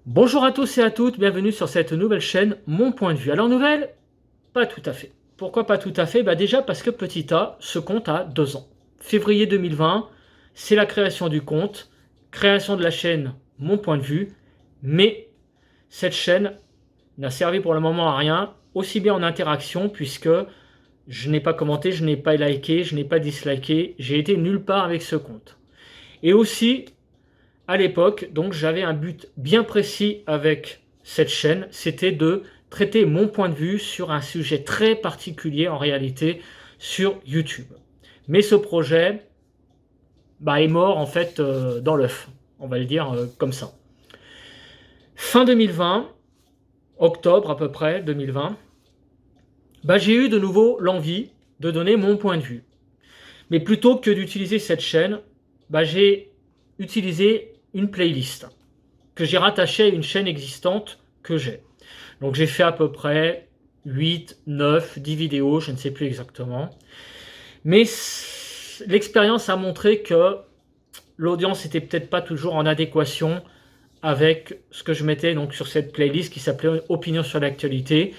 Bonjour à tous et à toutes, bienvenue sur cette nouvelle chaîne Mon Point de Vue. Alors nouvelle, pas tout à fait. Pourquoi pas tout à fait? Déjà parce que Petit A, ce compte a 2 ans. Février 2020, c'est la création du compte, création de la chaîne Mon Point de Vue, mais cette chaîne n'a servi pour le moment à rien, aussi bien en interaction puisque je n'ai pas commenté, je n'ai pas liké, je n'ai pas disliké, j'ai été nulle part avec ce compte. Et aussi, à l'époque, donc j'avais un but bien précis avec cette chaîne, c'était de traiter mon point de vue sur un sujet très particulier en réalité sur YouTube. Mais ce projet est mort en fait dans l'œuf, on va le dire comme ça. Fin 2020, octobre à peu près 2020, j'ai eu de nouveau l'envie de donner mon point de vue. Mais plutôt que d'utiliser cette chaîne, j'ai utilisé une playlist que j'ai rattachée à une chaîne existante que j'ai. Donc j'ai fait à peu près 8, 9, 10 vidéos, je ne sais plus exactement. Mais l'expérience a montré que l'audience n'était peut-être pas toujours en adéquation avec ce que je mettais donc sur cette playlist qui s'appelait Opinion sur l'actualité.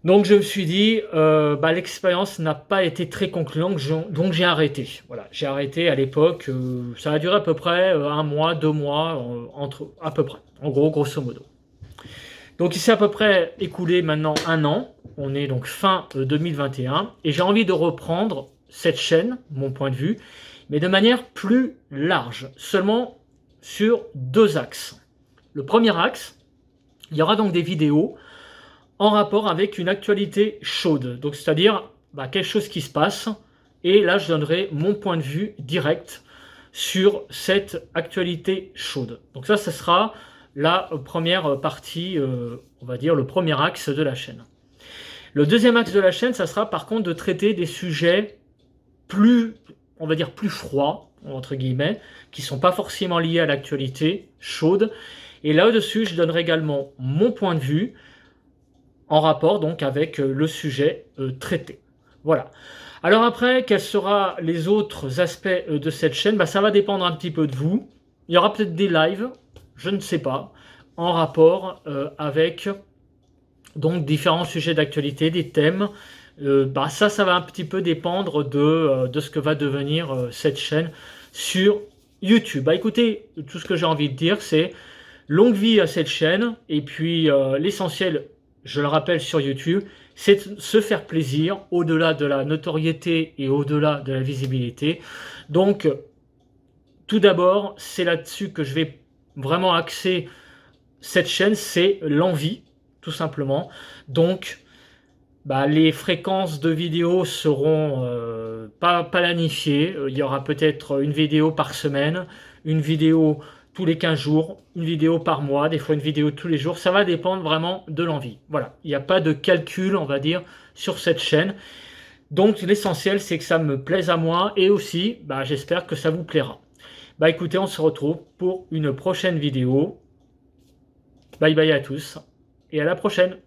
Donc je me suis dit, l'expérience n'a pas été très concluante, donc j'ai arrêté. Voilà, j'ai arrêté à l'époque, ça a duré à peu près 1 mois, 2 mois, à peu près, en gros, grosso modo. Donc il s'est à peu près écoulé maintenant 1 an, on est donc fin 2021, et j'ai envie de reprendre cette chaîne, mon point de vue, mais de manière plus large, seulement sur 2 axes. Le premier axe, il y aura donc des vidéos en rapport avec une actualité chaude, donc c'est-à-dire quelque chose qui se passe, et là je donnerai mon point de vue direct sur cette actualité chaude. Donc ça sera la première partie, on va dire le premier axe de la chaîne. Le deuxième axe de la chaîne, ça sera par contre de traiter des sujets plus, on va dire plus froids, entre guillemets, qui ne sont pas forcément liés à l'actualité chaude. Et là-dessus, je donnerai également mon point de vue, en rapport donc avec le sujet traité. Voilà. Alors après, quels seront les autres aspects de cette chaîne? Ça va dépendre un petit peu de vous. Il y aura peut-être des lives, je ne sais pas, en rapport avec donc différents sujets d'actualité, des thèmes. Ça va un petit peu dépendre de ce que va devenir cette chaîne sur YouTube. Écoutez, tout ce que j'ai envie de dire, c'est longue vie à cette chaîne, et puis l'essentiel, je le rappelle sur YouTube, c'est de se faire plaisir au-delà de la notoriété et au-delà de la visibilité. Donc, tout d'abord, c'est là-dessus que je vais vraiment axer cette chaîne, c'est l'envie, tout simplement. Donc, les fréquences de vidéos seront pas planifiées. Il y aura peut-être une vidéo par semaine, une vidéo tous les 15 jours, une vidéo par mois, des fois une vidéo tous les jours. Ça va dépendre vraiment de l'envie. Voilà, il n'y a pas de calcul, on va dire, sur cette chaîne. Donc l'essentiel, c'est que ça me plaise à moi, et aussi, j'espère que ça vous plaira. Écoutez, on se retrouve pour une prochaine vidéo. Bye bye à tous et à la prochaine.